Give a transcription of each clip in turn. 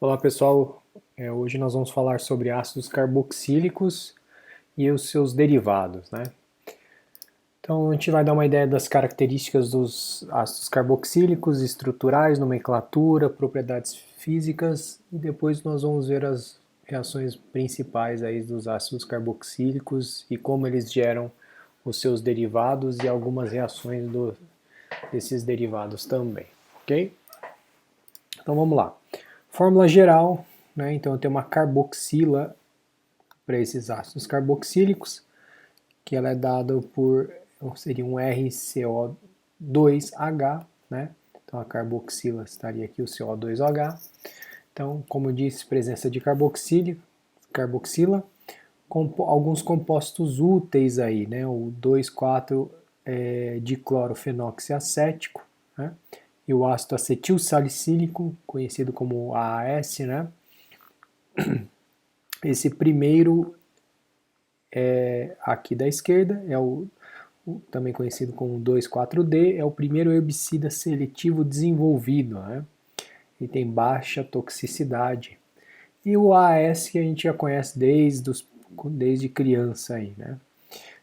Olá pessoal, hoje nós vamos falar sobre ácidos carboxílicos e os seus derivados, né? Então a gente vai dar uma ideia das características dos ácidos carboxílicos, estruturais, nomenclatura, propriedades físicas e depois nós vamos ver as reações principais aí dos ácidos carboxílicos e como eles geram os seus derivados e algumas reações desses derivados também, ok? Então vamos lá. Fórmula geral, né? Então eu tenho uma carboxila para esses ácidos carboxílicos, que ela é dada por, seria um RCO2H, né? Então a carboxila estaria aqui o CO2H. Então, como eu disse, presença de carboxila, alguns compostos úteis aí, né? O 2,4 diclorofenoxiacético, né? E o ácido acetil salicílico, conhecido como AAS, né? Esse primeiro aqui da esquerda é o também conhecido como 2,4-D, é o primeiro herbicida seletivo desenvolvido, né? Ele tem baixa toxicidade. E o AAS que a gente já conhece desde criança aí, né?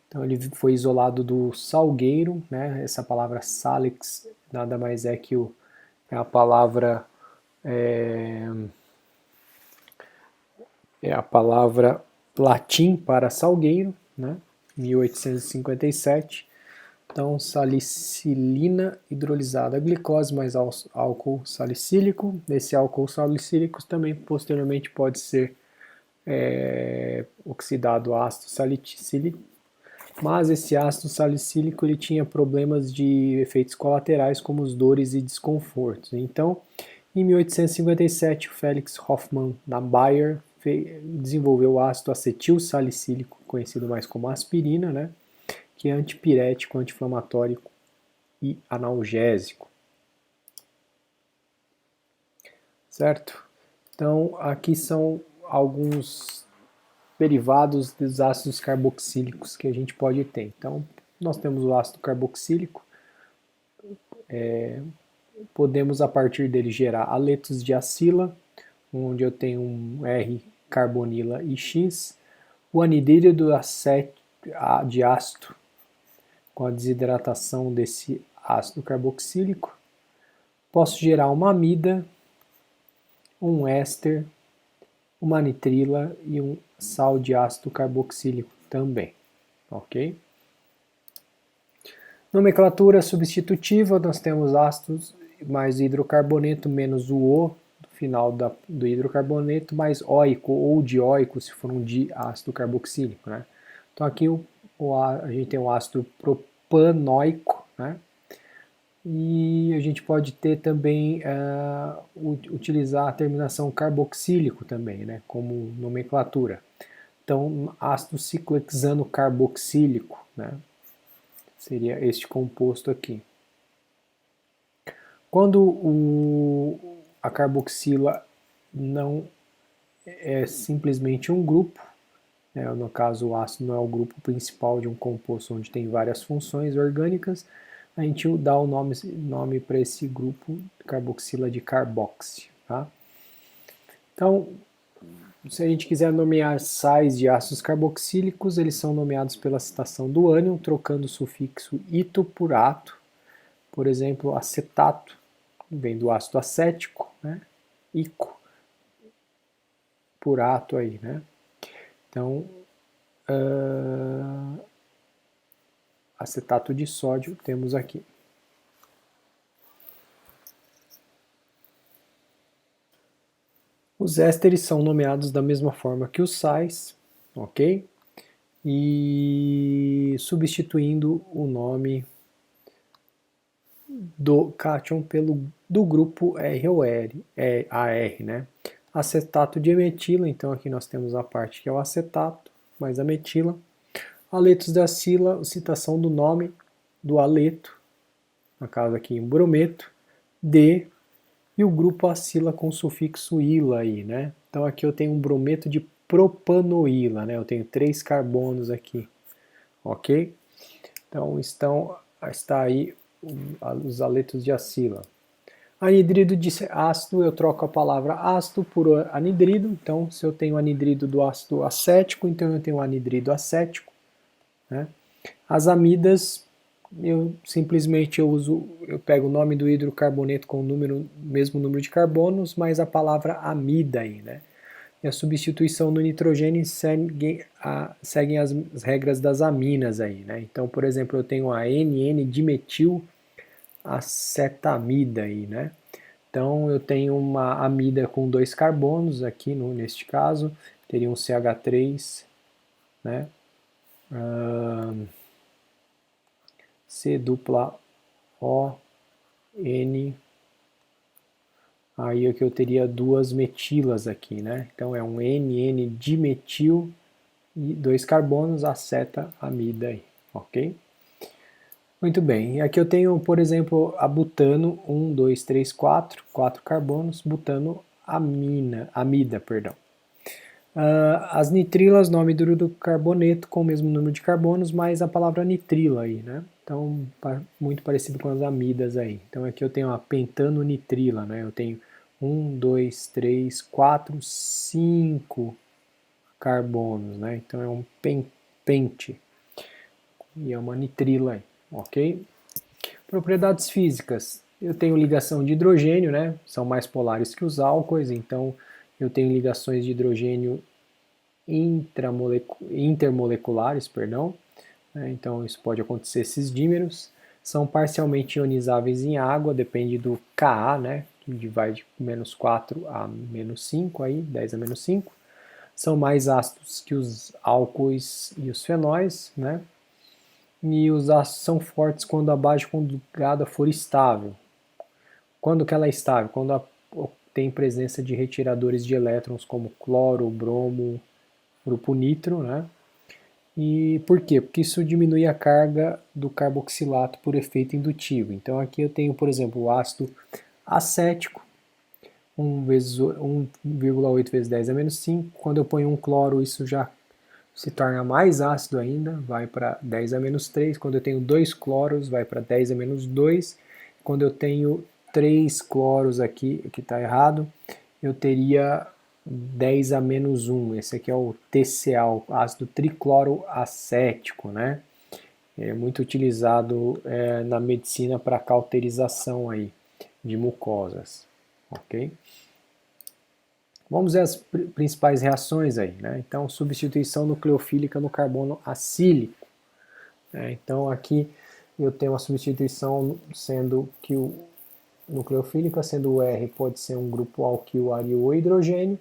Então ele foi isolado do salgueiro, né? Essa palavra salix nada mais é que é a palavra é, é a palavra latim para salgueiro, né? 1857. Então, salicilina hidrolisada, glicose mais álcool salicílico. Esse álcool salicílico também posteriormente pode ser oxidado a ácido salicílico, mas esse ácido salicílico ele tinha problemas de efeitos colaterais como os dores e desconfortos. Então, em 1857, o Felix Hoffmann da Bayer desenvolveu o ácido acetil salicílico, conhecido mais como aspirina, né, que é antipirético, anti-inflamatório e analgésico. Certo? Então, aqui são alguns derivados dos ácidos carboxílicos que a gente pode ter. Então, nós temos o ácido carboxílico, podemos a partir dele gerar aletos de acila, onde eu tenho um R carbonila e X, o anidrído de ácido, com a desidratação desse ácido carboxílico. Posso gerar uma amida, um éster, uma nitrila e um sal de ácido carboxílico também, ok? Nomenclatura substitutiva, nós temos ácidos mais hidrocarboneto menos o O no final do hidrocarboneto, mais óico ou dioico se for um diácido carboxílico, né? Então aqui a gente tem o ácido propanoico, né? E a gente pode ter também, utilizar a terminação carboxílico também, né, como nomenclatura. Então, ácido ciclohexano carboxílico, né, seria este composto aqui. Quando a carboxila não é simplesmente um grupo, né, no caso o ácido não é o grupo principal de um composto onde tem várias funções orgânicas, a gente dá o nome para esse grupo carboxila de carboxy. Tá? Então, se a gente quiser nomear sais de ácidos carboxílicos, eles são nomeados pela citação do ânion, trocando o sufixo ito por ato. Por exemplo, acetato vem do ácido acético, né? Ico, por ato aí, né? Então, acetato de sódio temos aqui. Os ésteres são nomeados da mesma forma que os sais, ok? E substituindo o nome do cátion do grupo R ou AR, né? Acetato de emetila, então aqui nós temos a parte que é o acetato, mais a metila. Aletos da acila, citação do nome do aleto, no caso aqui um brometo, D, e o grupo acila com o sufixo ila aí, né? Então aqui eu tenho um brometo de propanoíla, né? Eu tenho 3 carbonos aqui, ok? Então está aí os aletos de acila. Anidrido de ácido, eu troco a palavra ácido por anidrido. Então, se eu tenho anidrido do ácido acético, então eu tenho anidrido acético, né? As amidas, eu simplesmente eu pego o nome do hidrocarboneto com o mesmo número de carbonos, mais a palavra amida aí, né? E a substituição do nitrogênio seguem as regras das aminas aí, né? Então, por exemplo, eu tenho a NN-dimetil acetamida aí, né? Então eu tenho uma amida com dois carbonos aqui, neste caso, teria um CH3, né? C dupla O, N, aí aqui eu teria duas metilas aqui, né? Então é um NN dimetil e dois carbonos, acetamida aí, ok? Muito bem, e aqui eu tenho, por exemplo, a butano, 1, 2, 3, 4, 4 carbonos, butano amida, perdão. As nitrilas, nome do carboneto com o mesmo número de carbonos, mais a palavra nitrila aí, né? Então, muito parecido com as amidas aí. Então aqui eu tenho a pentano-nitrila, né? Eu tenho 1, 2, 3, 4, 5 carbonos, né? Então é um pente e é uma nitrila aí, ok? Propriedades físicas. Eu tenho ligação de hidrogênio, né? São mais polares que os álcoois, então eu tenho ligações de hidrogênio intermoleculares, perdão. Então isso pode acontecer esses dímeros. São parcialmente ionizáveis em água, depende do Ka, né? Que vai de menos 4 a menos 5, aí, 10 a menos 5. São mais ácidos que os álcoois e os fenóis, né? E os ácidos são fortes quando a base conjugada for estável. Quando que ela é estável? Quando tem presença de retiradores de elétrons como cloro, bromo, grupo nitro, né? E por quê? Porque isso diminui a carga do carboxilato por efeito indutivo. Então aqui eu tenho, por exemplo, o ácido acético, 1,8 vezes 10 a menos 5. Quando eu ponho um cloro, isso já se torna mais ácido ainda, vai para 10 a menos 3. Quando eu tenho dois cloros, vai para 10 a menos 2. Quando eu tenho 3 cloros aqui, que está errado, eu teria 10 a menos 1. Esse aqui é o TCA, o ácido tricloroacético, né? É muito utilizado na medicina para cauterização aí de mucosas, ok? Vamos ver as principais reações aí, né? Então, substituição nucleofílica no carbono acílico. Então, aqui eu tenho uma substituição sendo que o nucleofílica, sendo o R, pode ser um grupo alquil, ario ou hidrogênio,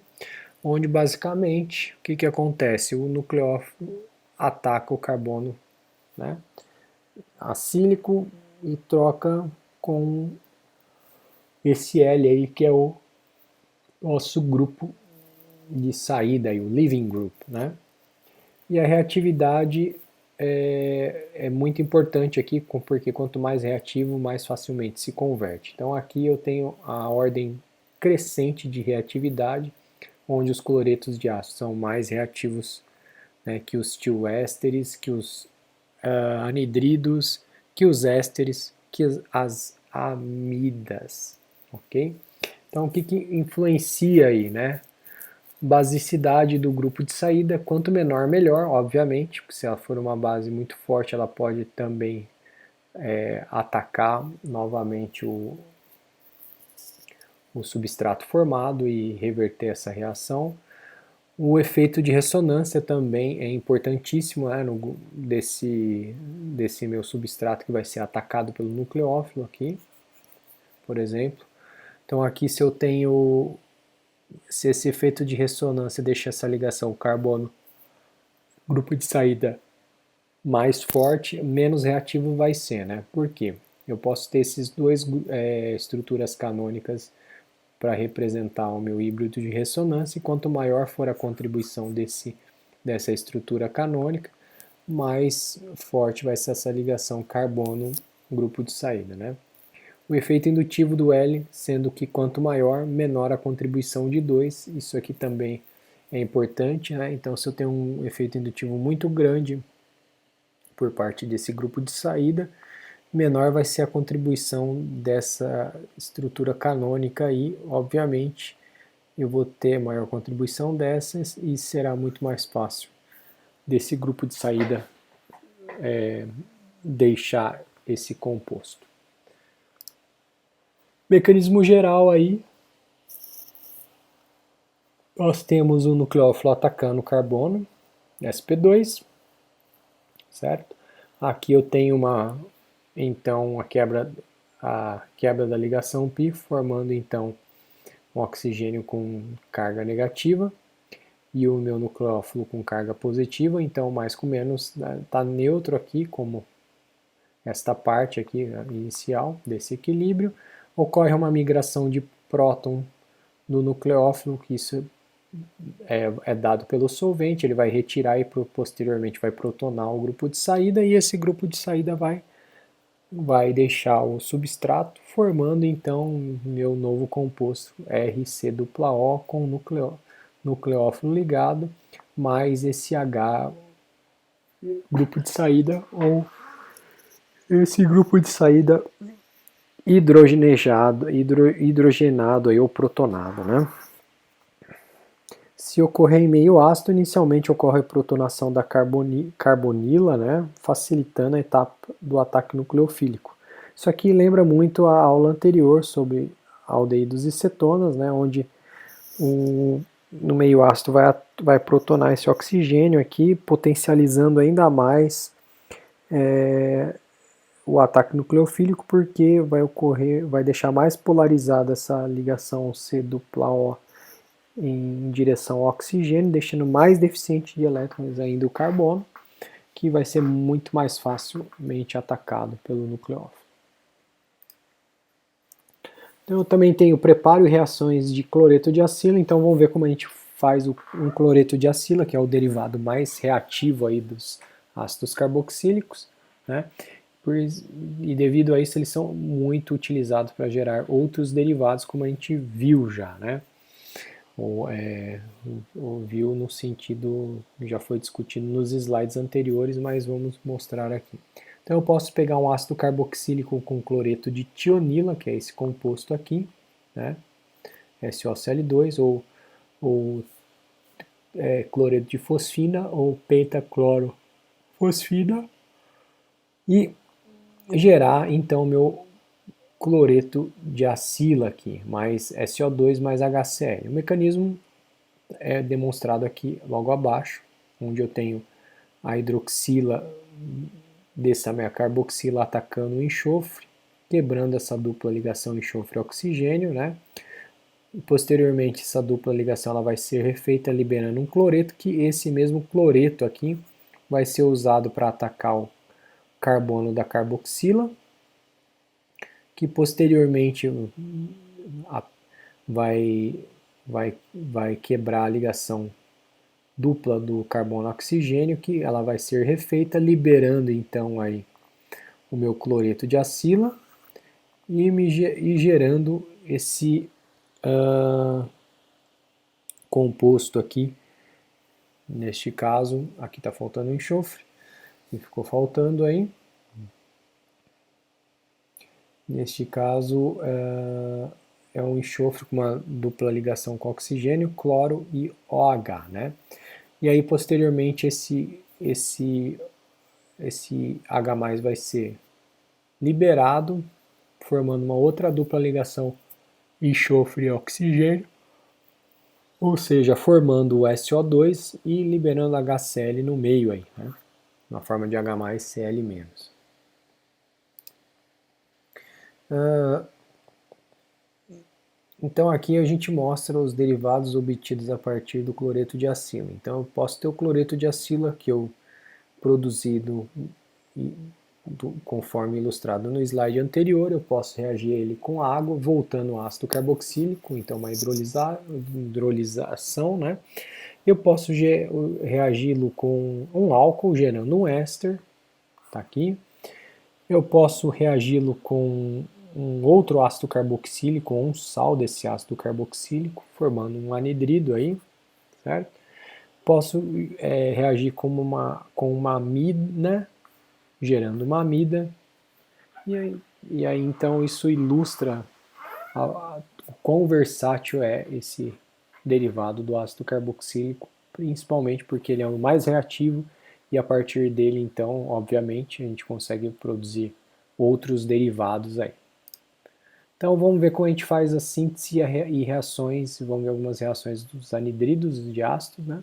onde basicamente o que acontece? O nucleófilo ataca o carbono, né, acílico e troca com esse L aí que é o nosso grupo de saída, o leaving group, né? E a reatividade é muito importante aqui, porque quanto mais reativo, mais facilmente se converte. Então aqui eu tenho a ordem crescente de reatividade, onde os cloretos de ácido são mais reativos, né, que os tioésteres, que os anidridos, que os ésteres, que as amidas, ok? Então o que influencia aí, né? Basicidade do grupo de saída, quanto menor melhor, obviamente, porque se ela for uma base muito forte, ela pode também atacar novamente o substrato formado e reverter essa reação. O efeito de ressonância também é importantíssimo, né, desse meu substrato que vai ser atacado pelo nucleófilo aqui, por exemplo. Então aqui se esse efeito de ressonância deixa essa ligação carbono grupo de saída mais forte, menos reativo vai ser, né? Por quê? Eu posso ter esses dois estruturas canônicas para representar o meu híbrido de ressonância, e quanto maior for a contribuição dessa estrutura canônica, mais forte vai ser essa ligação carbono-grupo de saída, né? O efeito indutivo do L, sendo que quanto maior, menor a contribuição de 2, isso aqui também é importante, né? Então se eu tenho um efeito indutivo muito grande por parte desse grupo de saída, menor vai ser a contribuição dessa estrutura canônica aí, obviamente eu vou ter maior contribuição dessas e será muito mais fácil desse grupo de saída deixar esse composto. Mecanismo geral aí, nós temos o nucleófilo atacando o carbono, sp2, certo? Aqui eu tenho então a quebra da ligação π, formando então um oxigênio com carga negativa e o meu nucleófilo com carga positiva, então mais com menos está neutro aqui, como esta parte aqui inicial desse equilíbrio. Ocorre uma migração de próton do nucleófilo, que isso é dado pelo solvente, ele vai retirar e posteriormente vai protonar o grupo de saída, e esse grupo de saída vai deixar o substrato, formando então meu novo composto RC-O com nucleófilo ligado, mais esse H grupo de saída, ou esse grupo de saída hidrogenado aí, ou protonado, né? Se ocorrer em meio ácido, inicialmente ocorre a protonação da carbonila, né, facilitando a etapa do ataque nucleofílico. Isso aqui lembra muito a aula anterior sobre aldeídos e cetonas, né, onde no meio ácido vai protonar esse oxigênio aqui, potencializando ainda mais o ataque nucleofílico, porque vai deixar mais polarizada essa ligação C-O em direção ao oxigênio, deixando mais deficiente de elétrons ainda o carbono, que vai ser muito mais facilmente atacado pelo nucleófilo. Então, eu também tenho preparo e reações de cloreto de acila, então vamos ver como a gente faz um cloreto de acila, que é o derivado mais reativo aí dos ácidos carboxílicos, né? E devido a isso eles são muito utilizados para gerar outros derivados, como a gente viu já, né? Ou viu no sentido, já foi discutido nos slides anteriores, mas vamos mostrar aqui. Então eu posso pegar um ácido carboxílico com cloreto de tionila, que é esse composto aqui, né? SOCl2, ou cloreto de fosfina, ou pentaclorofosfina, e gerar então meu cloreto de acila aqui, mais SO2 mais HCl. O mecanismo é demonstrado aqui logo abaixo, onde eu tenho a hidroxila dessa minha carboxila atacando o enxofre, quebrando essa dupla ligação enxofre-oxigênio, né? E posteriormente essa dupla ligação ela vai ser refeita liberando um cloreto, que esse mesmo cloreto aqui vai ser usado para atacar o carbono da carboxila, que posteriormente vai quebrar a ligação dupla do carbono-oxigênio, que ela vai ser refeita, liberando então aí o meu cloreto de acila e gerando esse composto aqui. Neste caso, aqui está faltando enxofre, e ficou faltando aí. Neste caso, é um enxofre com uma dupla ligação com oxigênio, cloro e OH, né? E aí, posteriormente, esse H+ vai ser liberado, formando uma outra dupla ligação enxofre e oxigênio, ou seja, formando o SO2 e liberando HCl no meio aí, né? Na forma de H+ Cl-. Então aqui a gente mostra os derivados obtidos a partir do cloreto de acila. Então eu posso ter o cloreto de acila que eu produzi conforme ilustrado no slide anterior. Eu posso reagir ele com água, voltando ao ácido carboxílico, então uma hidrolisação, né? Eu posso reagi-lo com um álcool, gerando um éster, tá aqui. Eu posso reagi-lo com um outro ácido carboxílico, ou um sal desse ácido carboxílico, formando um anidrido aí, certo? Posso reagir com uma amina, gerando uma amida, E aí então isso ilustra o quão versátil é esse derivado do ácido carboxílico, principalmente porque ele é o mais reativo e a partir dele, então, obviamente, a gente consegue produzir outros derivados aí. Então vamos ver como a gente faz a síntese e reações, vamos ver algumas reações dos anidridos de ácidos, né?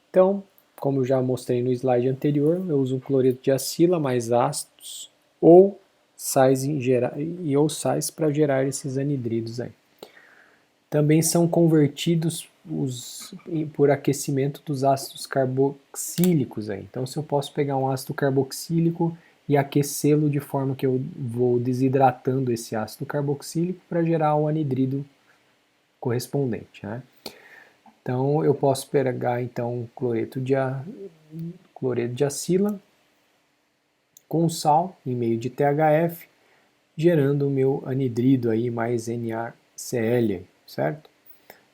Então, como eu já mostrei no slide anterior, eu uso um cloreto de acila mais ácidos ou sais para gerar esses anidridos aí. Também são convertidos por aquecimento dos ácidos carboxílicos aí. Então, se eu posso pegar um ácido carboxílico e aquecê-lo de forma que eu vou desidratando esse ácido carboxílico para gerar o anidrido correspondente, né? Então, eu posso pegar então cloreto de acila com sal em meio de THF, gerando o meu anidrido aí mais NaCl, certo?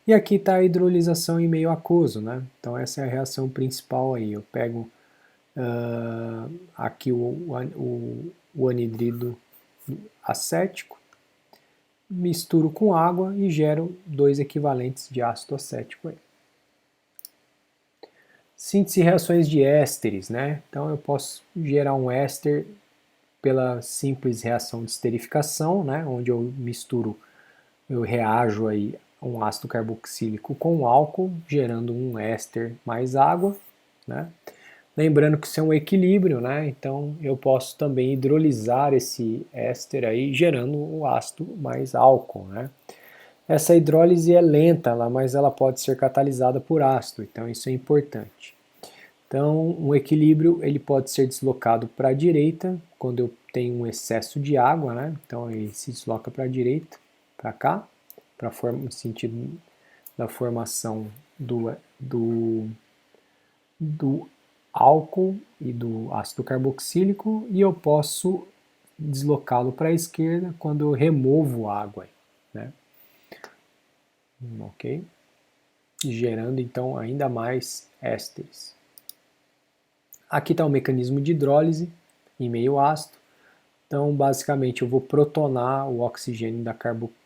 E aqui está a hidrolisação em meio aquoso, né? Então essa é a reação principal aí. Eu pego aqui o anidrido acético, misturo com água e gero 2 equivalentes de ácido acético aí. Síntese e reações de ésteres, né? Então eu posso gerar um éster pela simples reação de esterificação, né? Onde eu reajo aí um ácido carboxílico com álcool, gerando um éster mais água, né? Lembrando que isso é um equilíbrio, né? Então eu posso também hidrolisar esse éster aí, gerando o ácido mais álcool, né? Essa hidrólise é lenta, mas ela pode ser catalisada por ácido, então isso é importante. Então, um equilíbrio ele pode ser deslocado para a direita, quando eu tenho um excesso de água, né? Então ele se desloca para a direita, para cá, no sentido da formação do álcool e do ácido carboxílico, e eu posso deslocá-lo para a esquerda quando eu removo água, né? Ok? Gerando então ainda mais ésteres. Aqui está o mecanismo de hidrólise em meio ácido. Então, basicamente, eu vou protonar o oxigênio da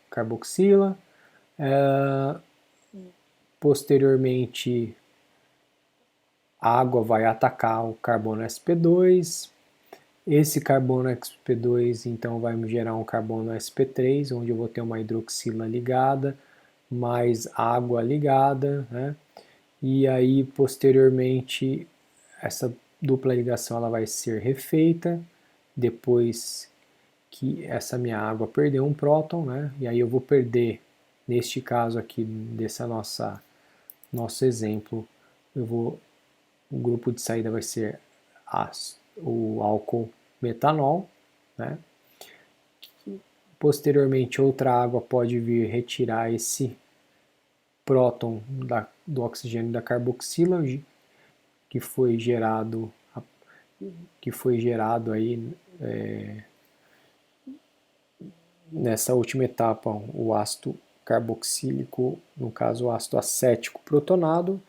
carboxila. Posteriormente, a água vai atacar o carbono sp2. Esse carbono sp2, então, vai me gerar um carbono sp3, onde eu vou ter uma hidroxila ligada, mais água ligada, né? E aí, posteriormente, essa dupla ligação ela vai ser refeita depois que essa minha água perdeu um próton, né? E aí eu vou perder, neste caso aqui dessa nosso exemplo, o grupo de saída vai ser o álcool metanol, né? Posteriormente outra água pode vir retirar esse próton do oxigênio da carboxila que foi gerado aí nessa última etapa o ácido carboxílico, no caso o ácido acético protonado,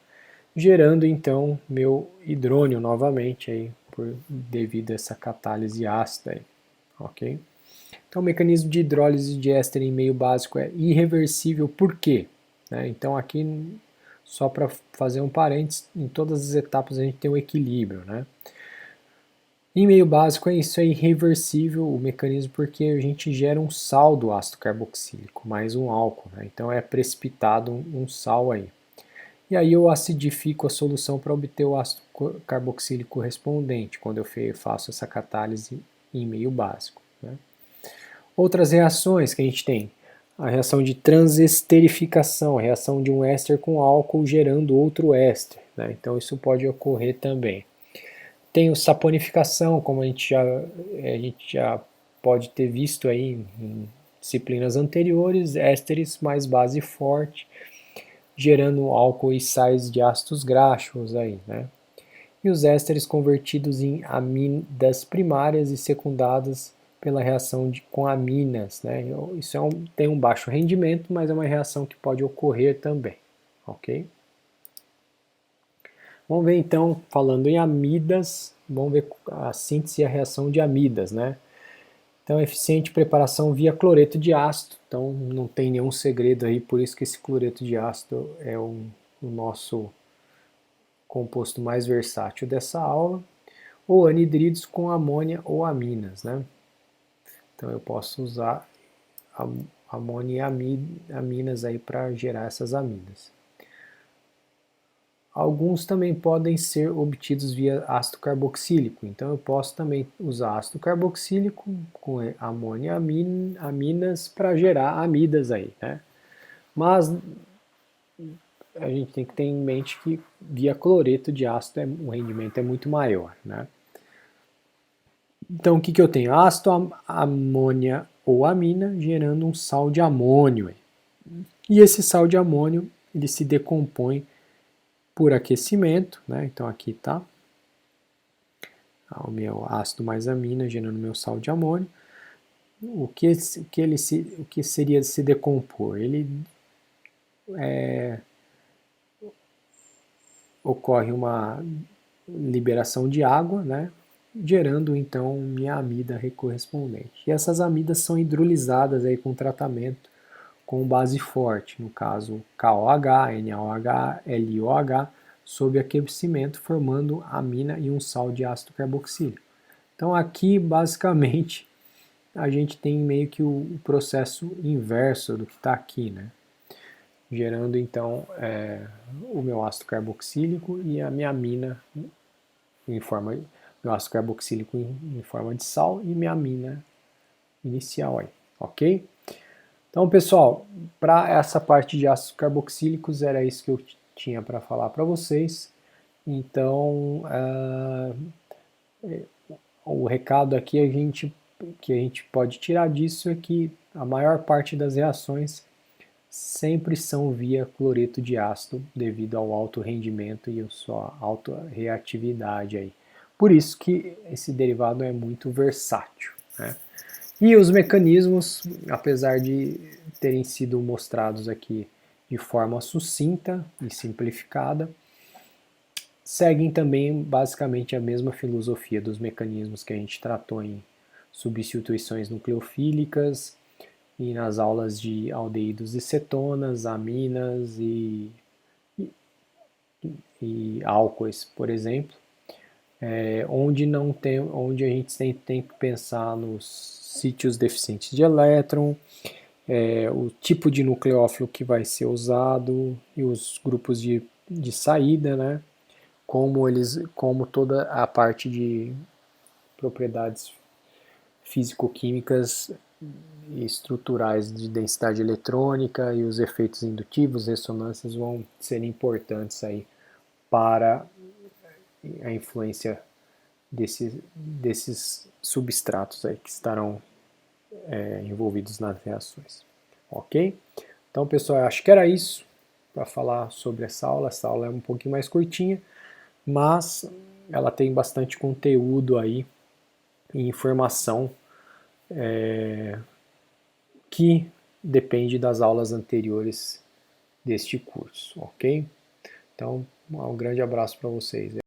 gerando então meu hidrônio novamente aí devido a essa catálise ácida aí, ok? Então o mecanismo de hidrólise de éster em meio básico é irreversível, por quê? Então aqui só para fazer um parênteses, em todas as etapas a gente tem um equilíbrio, né? Em meio básico isso é irreversível o mecanismo porque a gente gera um sal do ácido carboxílico, mais um álcool, né? Então é precipitado um sal aí. E aí eu acidifico a solução para obter o ácido carboxílico correspondente, quando eu faço essa catálise em meio básico, né? Outras reações que a gente tem, a reação de transesterificação, a reação de um éster com álcool gerando outro éster, né? Então isso pode ocorrer também. Tem o saponificação, como a gente já pode ter visto aí em disciplinas anteriores, ésteres mais base forte, gerando álcool e sais de ácidos graxos aí, né? E os ésteres convertidos em amidas primárias e secundadas pela reação com aminas, né? Isso tem um baixo rendimento, mas é uma reação que pode ocorrer também, ok? Vamos ver então, falando em amidas, vamos ver a síntese e a reação de amidas, né? Então, eficiente preparação via cloreto de ácido. Então, não tem nenhum segredo aí, por isso que esse cloreto de ácido é o nosso composto mais versátil dessa aula. Ou anidridos com amônia ou aminas, né? Então, eu posso usar amônia e aminas aí para gerar essas amidas. Alguns também podem ser obtidos via ácido carboxílico, então eu posso também usar ácido carboxílico com amônia e aminas para gerar amidas aí, né? Mas a gente tem que ter em mente que via cloreto de ácido o rendimento é muito maior, né? Então o que eu tenho? Ácido, amônia ou amina gerando um sal de amônio. E esse sal de amônio ele se decompõe por aquecimento, né? Então aqui está o meu ácido mais amina gerando meu sal de amônio. O que seria se decompor? Ele ocorre uma liberação de água, né? Gerando então minha amida correspondente. E essas amidas são hidrolisadas aí com tratamento com base forte, no caso KOH, NaOH, LiOH, sob aquecimento, formando amina e um sal de ácido carboxílico. Então aqui, basicamente, a gente tem meio que o processo inverso do que está aqui, né? Gerando então o meu ácido carboxílico e a minha amina em forma, meu ácido carboxílico em forma de sal e minha amina inicial aí, ok? Então, pessoal, para essa parte de ácidos carboxílicos era isso que eu tinha para falar para vocês. Então, o recado aqui que a gente pode tirar disso é que a maior parte das reações sempre são via cloreto de ácido devido ao alto rendimento e a sua alta reatividade aí. Por isso que esse derivado é muito versátil, né? E os mecanismos, apesar de terem sido mostrados aqui de forma sucinta e simplificada, seguem também basicamente a mesma filosofia dos mecanismos que a gente tratou em substituições nucleofílicas e nas aulas de aldeídos e cetonas, aminas e álcoois, por exemplo, onde a gente tem que pensar nos sítios deficientes de elétron, o tipo de nucleófilo que vai ser usado e os grupos de saída, né? Como toda a parte de propriedades físico-químicas e estruturais de densidade eletrônica e os efeitos indutivos, ressonâncias vão ser importantes aí para a influência desses substratos aí que estarão envolvidos nas reações. Ok? Então, pessoal, acho que era isso para falar sobre essa aula. Essa aula é um pouquinho mais curtinha, mas ela tem bastante conteúdo aí e informação que depende das aulas anteriores deste curso, ok? Então, um grande abraço para vocês.